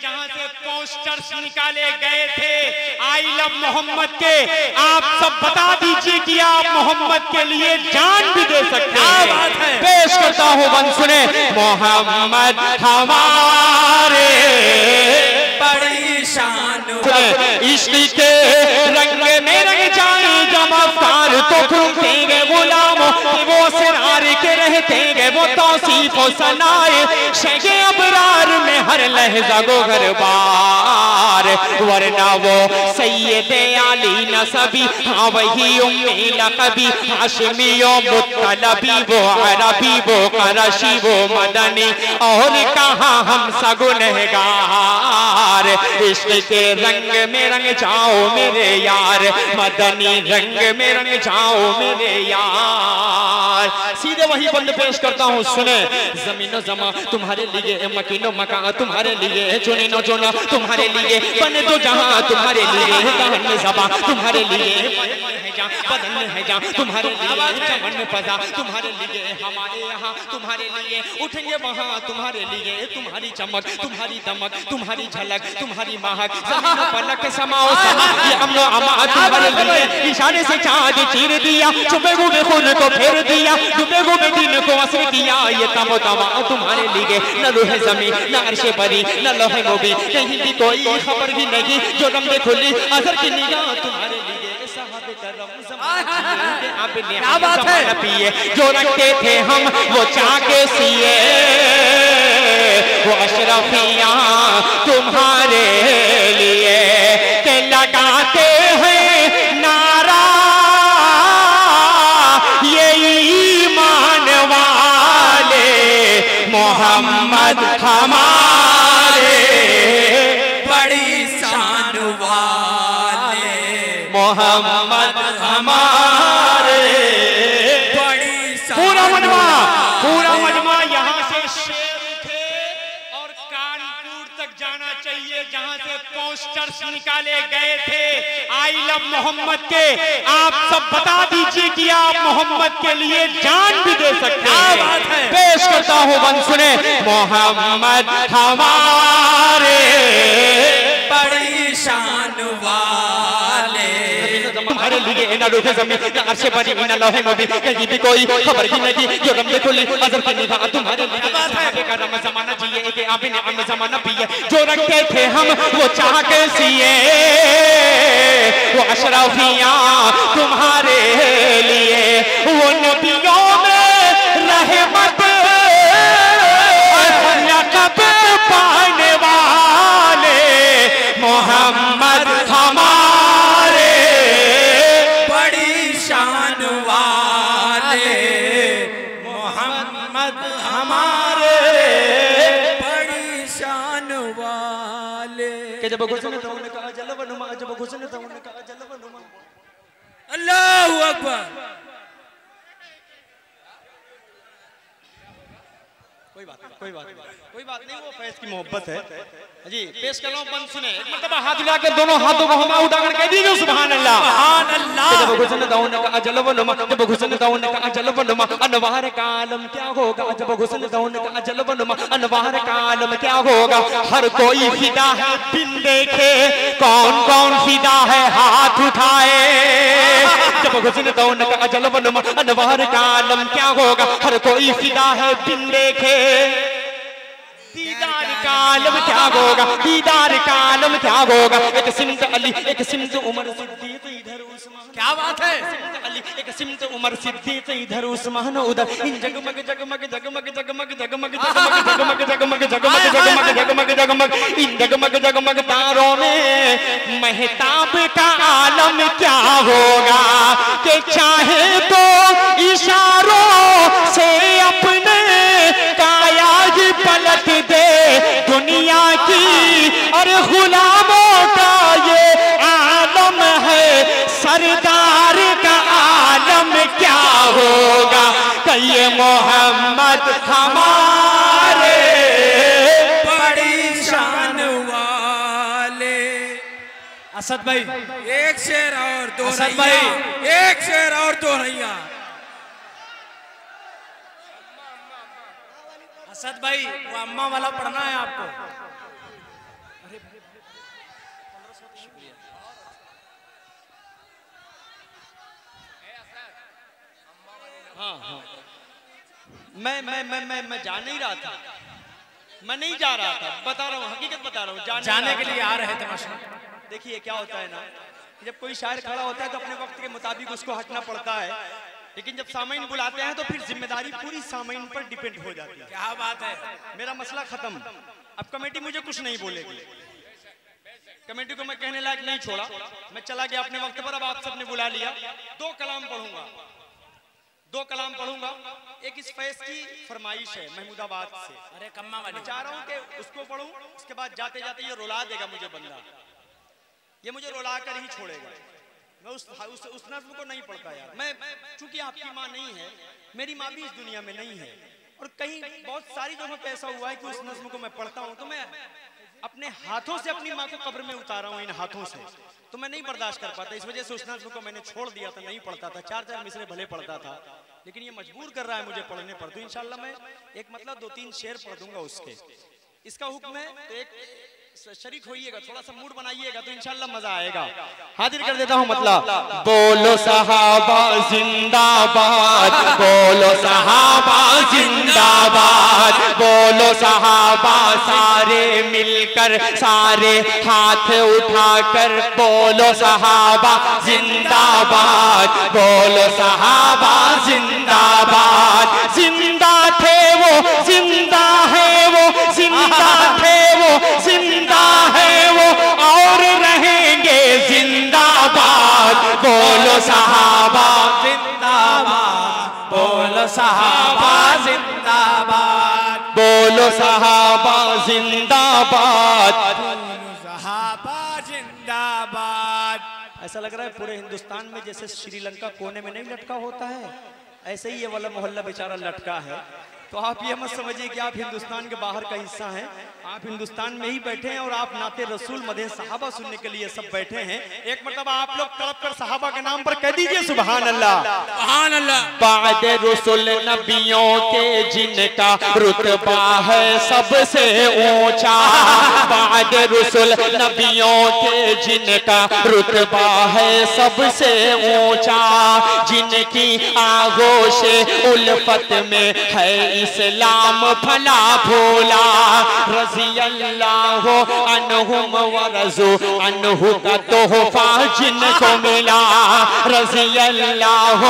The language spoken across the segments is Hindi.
जहां से पोस्टर्स निकाले गए थे आई लव मोहम्मद के, आप सब बता दीजिए कि आप मोहम्मद के लिए जान भी दे सकते हैं। पेश करता हूं, बंद सुने। मोहम्मद हमारे बड़ी शान, इश्क के रंग में रंग जाए जब अफ्तार तो घूमते गुलामों वो सिरार के रहते गए वो तौसीफ सनाए शेखे अबरार में हर लहजा गोगर बार, वरना वो सैयदे आली नसबी, हाँ वही उम्मे लक़बी, हाशमियों मुत्तलबी, वो अरबी वो क़रशी वो मदनी, और कहाँ हम सगुनहगार। इश्क के रंग में रंग जाओ मेरे यार, मदनी रंग में रंग जाओ मेरे यार। सीधे वही बंद पेश करता हूँ, सुने। जमीनो जमा तुम्हारे लिए, मकीनो मका तुम्हारे लिए, चुनिनो चुना तुम्हारे लिए, बने तो जहां तुम्हारे लिए, कहन ज़बा तुम्हारे लिए, बदन है जा तुम्हारे लिए, चमन पजा तुम्हारे लिए, हमारे यहाँ तुम्हारे लिए, उठेंगे वहाँ तुम्हारे लिए, तुम्हारी चमक तुम्हारी दमक तुम्हारी झलक तुम्हारी महक, ज़मीन पलक समाओ समा, ये अमनो अमा तुम्हारे लिए, इशारे से चाँद चीर दिया, छुपे हुए खुद को फेर दिया, डूबे हुए दिन को असर किया, ये तमो तमा तुम्हारे लिए, न रूह ज़मीन न अर्श परी न लोहे मुबीन, कहीं भी कोई खबर भी नहीं, जो रमज़े खुली अज़र की निगाह तुम्हारे लिए, क्या बात है। पिए जो रखते थे हम वो चाके सिए, वो अशरफिया तुम्हारे लिए, के लगाते हैं नारा ये ईमान वाले, मोहम्मद हमारे बड़ी शान वाले, मोहम्मद हमारे बड़ी शान। पूरा मजमा यहाँ से शेर उठे और कानपुर तक जाना चाहिए जहाँ से पोस्टर्स निकाले गए थे आई लव मोहम्मद के। आप सब बता दीजिए कि आप मोहम्मद के लिए जान भी दे सकते हैं। पेश करता हूँ, बंद सुने। मोहम्मद हमारे बड़ी शान वाले, तुम्हारे लिए न रूह ज़मीन न अर्श बरी न लोहे मुबीन, कहीं भी कोई खबर ही नहीं, जो रमज़े खुली अज़र की निगाह तुम्हारे लिए, सहाबे का रम ज़माना जिए के आबिन अम ज़माना पिए, जो रखते थे हम वो चाह के सिए, वो अशरफियाँ तुम्हारे लिए, वो नबियों में रहमत लक़ब पाने वाले, मोहम्मद हमारे बड़ी शान वाले, मोहम्मद हमारे बड़ी शान वाले। के जब हुस्न था उन्हें कहा जलवनुमा, जब हुस्न था उन्हें कहा जलवनुमा। अल्लाहू अकबर। कोई बात नहीं, वो फैज़ की मोहब्बत है जी। पेश कर रहा हूं, बंद सुने। एक मर्तबा हाथ मिला के दोनों हाथों को हमा उठाकर कह दीजिए सुभान अल्लाह, सुभान अल्लाह। जब हुस्न था उन्हें कहा जलवनुमा, जब हुस्न था उन्हें कहा जलवनुमा, अनवार का आलम क्या होगा, जब हुस्न था उन्हें कहा जलवनुमा, अनवार का आलम क्या होगा। हर कोई फिदा है बिन देखे, कौन कौन फिदा है हाथ उठाए, जब हुस्न था उन्हें कहा जलवनुमा, अनवार का आलम क्या होगा। हर कोई फिदा है बिन देखे, दीदार का आलम क्या होगा, दीदार का आलम क्या होगा। एक सिमत अली एक सिमत उमर सिद्दीक इधर उस्मान, क्या बात है। सिमत अली एक सिमत उमर सिद्दीक इधर उस्मान उधर, इन जगमग जगमग जगमग जगमग जगमग जगमग जगमग जगमग जगमग जगमग जगमग जगमग, इन जगमग जगमग तारों में महताब का आलम क्या होगा। कि चाहे तो इशारों से अपने काया पलट दे दुनिया की, और गुलामों का ये आलम है, सरदार का आलम क्या होगा। कि ये मोहम्मद हमारे बड़ी शान वाले। असद भाई एक शेर और दो असद रैया, भाई। एक शेर और दो रैया। असद भाई वो अम्मा वाला पढ़ना है आपको। हाँ हाँ, मैं जा नहीं रहा था, मैं नहीं जा रहा था, बता रहा हूँ, हकीकत बता रहा हूँ। जाने के लिए आ रहे थे माशा। देखिए क्या होता है ना, जब कोई शायर खड़ा होता है तो अपने वक्त के मुताबिक उसको हटना पड़ता है, लेकिन जब सामईन बुलाते हैं तो फिर जिम्मेदारी पूरी सामईन पर डिपेंड हो जाती है। क्या बात है, मेरा मसला खत्म। अब कमेटी मुझे कुछ नहीं बोलेगी, कमेटी को मैं कहने लायक नहीं छोड़ा, मैं चला गया अपने वक्त पर। अब आप सबने बुला लिया, दो कलाम पढ़ूंगा, दो कलाम पढ़ूंगा। एक इस फैज की फरमाइश है महमूदाबाद से, अरे कम्मा वाली, मैं चाह रहा हूँ कि उसको पढ़ूं, उसके बाद जाते जाते ये रुला देगा मुझे बंदा, ये मुझे रुला कर ही छोड़ेगा। मैं उस नज़्म को नहीं पढ़ता यार। मैं चूंकि आपकी माँ नहीं है, मेरी माँ भी इस दुनिया में नहीं है, और कहीं बहुत सारी जगहों पे ऐसा हुआ है कि उस नज़्म को मैं पढ़ता हूँ तो मैं अपने हाथों से अपनी माँ को कब्र में उतारा हूँ, इन हाथों से, तो मैं नहीं बर्दाश्त कर पाता। इस वजह से उस नज़्म को मैंने छोड़ दिया था, नहीं पढ़ता था। 4-4 मिसरे भले पढ़ता था, लेकिन ये मजबूर कर रहा है मुझे पढ़ने पर, तो इंशाल्लाह मैं एक मतलब 2-3 शेर पढ़ दूंगा उसके। इसका हुक्म है तो एक शरीक होइएगा, थोड़ा सा मूड बनाइएगा तो इंशाल्लाह मजा आएगा। हाजिर कर देता हूँ मतलब। बोलो सहाबा जिंदाबाद, बोलो सहाबा जिंदाबाद, बोलो सहाबा सारे मिलकर, सारे हाथ उठाकर, बोलो सहाबा जिंदाबाद, बोलो सहाबा जिंदाबाद। जिंदा थे वो, जिंदा है वो, जिंदा थे वो, जिंदा है वो, और रहेंगे जिंदाबाद। बोलो सहाबा जिंदाबाद, बोलो सहाबा जिंदाबाद, बोलो सहाबा जिंदाबाद, बोलो सहाबा जिंदाबाद। ऐसा लग रहा है पूरे हिंदुस्तान में जैसे श्रीलंका कोने में नहीं लटका होता है, ऐसे ही ये वाला मोहल्ला बेचारा लटका है। तो आप ये मत समझिए कि आप हिंदुस्तान के बाहर का हिस्सा हैं, आप हिंदुस्तान में ही बैठे हैं और आप नाते रसूल मदे सहाबा सुनने के लिए सब बैठे हैं। एक मतलब आप लोग तड़प कर सहाबा के नाम पर कह दीजिए सुभान अल्लाह, सुभान अल्लाह। बाद रसूल नबियों के जिनका रुतबा है सबसे ऊंचा, बाद रसूल नबियों के जिनका रुतबा है सबसे ऊंचा, जिनकी आगोश उल्फत में है इस्लाम भला भोला, रज़ी अल्लाह अन्हुम व रज़ू अन्हु का तोहफा जिनको मिला, रज़ी अल्लाह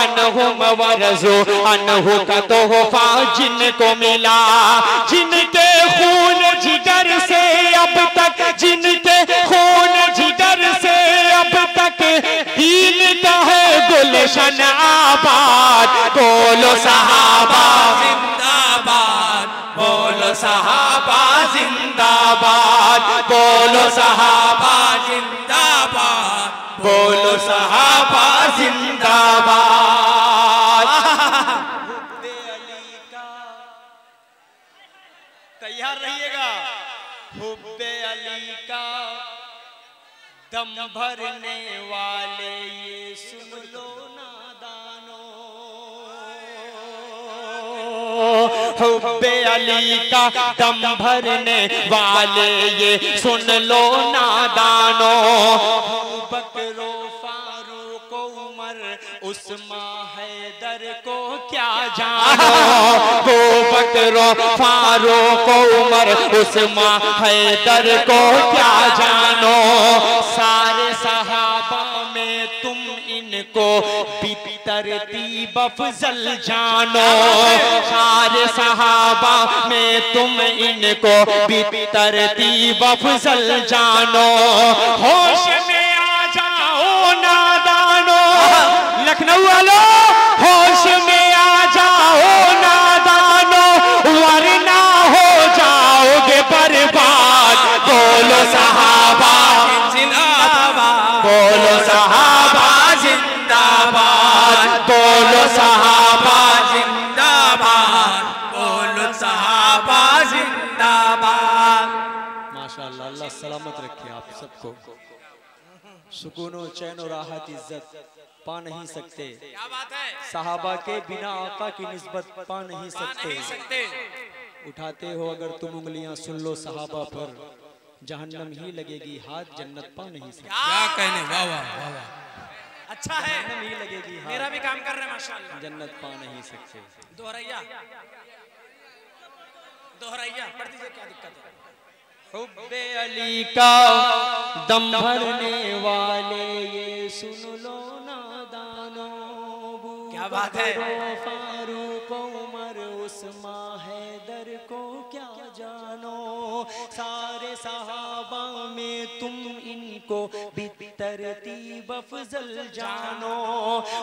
अन्हुम व रज़ू अन्हु का तोहफा जिनको मिला, जिनके खून जिगर से अब तक, जिनके खून जिगर से अब तक दीन का है गुलशन आबाद। बोलो सहाबा जिंदाबाद, बोलो सहाबा जिंदाबाद, बोलो सहाबा जिंदाबाद, बोलो सहाबा जिंदाबाद। हुब्बे अली का तैयार रहिएगा, हुब्बे अली का दम भरने वाले ये सुन लो नादानो, हुब्बे अली का दम भरने वाले ये सुन लो नादानो, बकरो फारूक उमर उस्मान हैदर को क्या जानो, वो बकरो फारूक उमर उस्मान हैदर को क्या जानो, सारे सहाबा में तुम इनको तरतीब अफजल जानो, सारे सहाबा में तुम इनको तरतीब अफजल जानो, होश में आ जाओ नादानो, लखनऊ वालो होश में आ जाओ नादानो, वरना हो जाओगे बर्बाद। बोलो सहाबा जिंदाबाद, बोलो सहाबा जिंदाबाद, बोलो सहाबा जिंदाबाद, बोलो सहाबा जिंदाबाद। माशाअल्लाह, अल्लाह सलामत रखे आप सबको, सुकून चैन और राहत इज्जत पा नहीं सकते, क्या बात है, सहाबा के बिना आका की निस्बत पा नहीं सकते। उठाते हो अगर तुम उंगलियां सुन लो सहाबा पर, जहन्नम ही लगेगी हाथ, जन्नत पा नहीं सकते। क्या कहने, वाह वाह वाह वाह। अच्छा है, जहन्नम ही लगेगी हाथ, मेरा भी काम कर रहे हैं माशाल्लाह। जन्नत पा नहीं सकते। दोहराइया दोहराइया पढ़ दीजिए, क्या दिक्कत है? हुब्बे अली का दम भरने वाले ये सुन लो नादानो, क्या बात है। फारूक उमर उस्मान हैदर को क्या जानो, सारे सहाबा में तुम इनको बितरतीब अफजल जानो।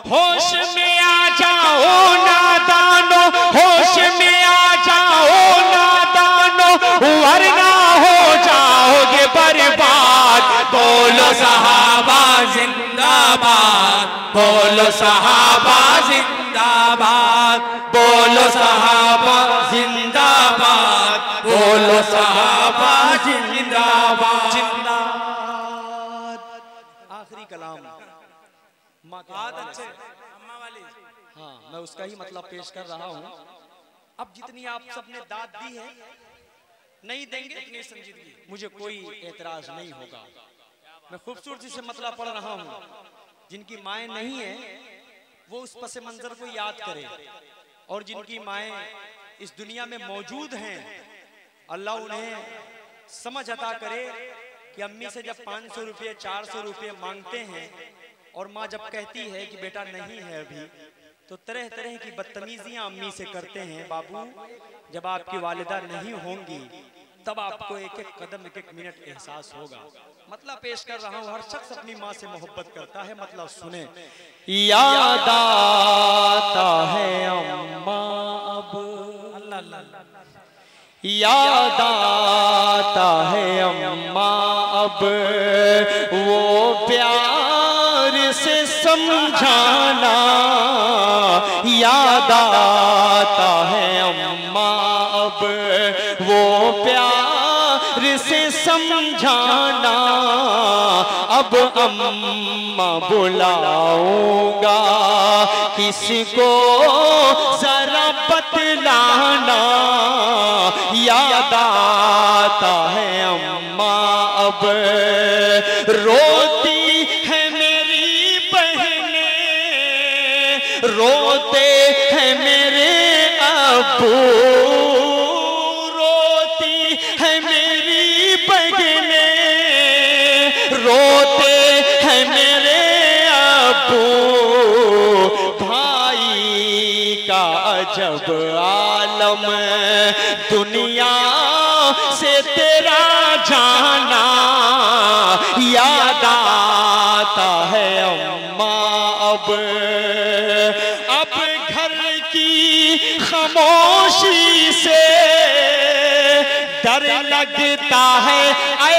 होश में आ जाओ नादानो, होश में आ जाओ नादानो, वरना हो जाओगे बर्बाद। बोलो सहाबा जिंदाबाद, बोलो सहाबा जिंदाबाद, बोलो सहाबा जिंदाबाद, बोलो सहाबा जिंदाबाद जिंदाबाद। आखिरी कलाम माँ के बहुत हवाले अच्छे से। अम्मा वाली। हाँ, मैं उसका ही मतलब पेश कर रहा हूँ। अब जितनी आप सबने दाद दी है, नहीं देंगे इतनी संजीदगी, मुझे कोई एतराज नहीं होगा। मैं खूबसूरती से मतलब पढ़ रहा हूँ। जिनकी माएँ नहीं है वो उस पस मंजर को याद करे, और जिनकी माएँ इस दुनिया में मौजूद हैं, अल्लाह उन्हें समझ अता करे कि अम्मी से जब 500 रुपये 400 रुपये मांगते हैं और माँ जब कहती है कि बेटा नहीं है अभी, तो तरह तरह की बदतमीजियां अम्मी से करते हैं। बाबू, जब आपकी वालिदा नहीं होंगी तब आपको एक एक कदम एक एक मिनट एहसास होगा। मतलब पेश कर रहा हूँ, हर शख्स अपनी माँ से मोहब्बत करता है। मतलब सुने। याद आता है अम्मा अब, अल्लाह अल्लाह। याद आता है अम्मा अब, वो प्यार से समझाना। याद आता है अम्मा अब, वो प्यार से समझाना। अब अम्मा बुलाऊंगा किसको जरा बतलाना। याद आता है अम्मा अब, रोती है मेरी बहनें, रोते हैं मेरे अब्बू, रोती है मेरी बहनें, रोते हैं मेरे अब्बू। भाई का अजब आलम दुनिया से तेरा जाना। याद आता है अम्मा अब घर की खामोशी से डर लगता है ऐ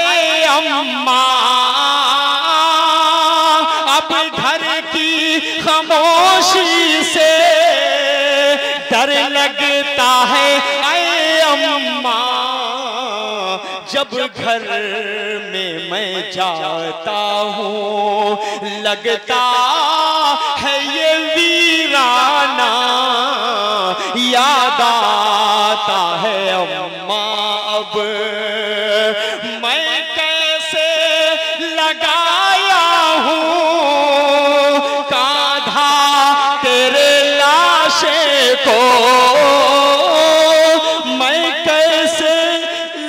अम्मा। अब घर की खामोशी से डर लगता है ऐ अम्मा। जब घर में मैं जाता हूँ लगता है ये वीराना। याद आता है अम्मा अब मैं कैसे लगाया हूँ कांधा तेरे लाशे को। मैं कैसे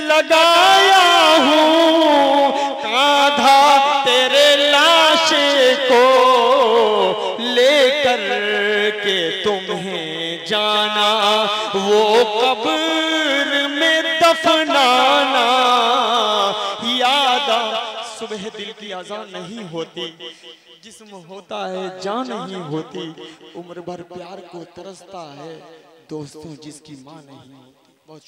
लगाया हूँ कांधा तेरे लाशे को। लेकर के तुम्हें जाना वो कब्र में दफनाना। याद सुबह दिल की आज़ान नहीं होती, जिस्म होता है जान नहीं होती। उम्र भर प्यार को तरसता है दोस्तों जिसकी माँ नहीं होती। बहुत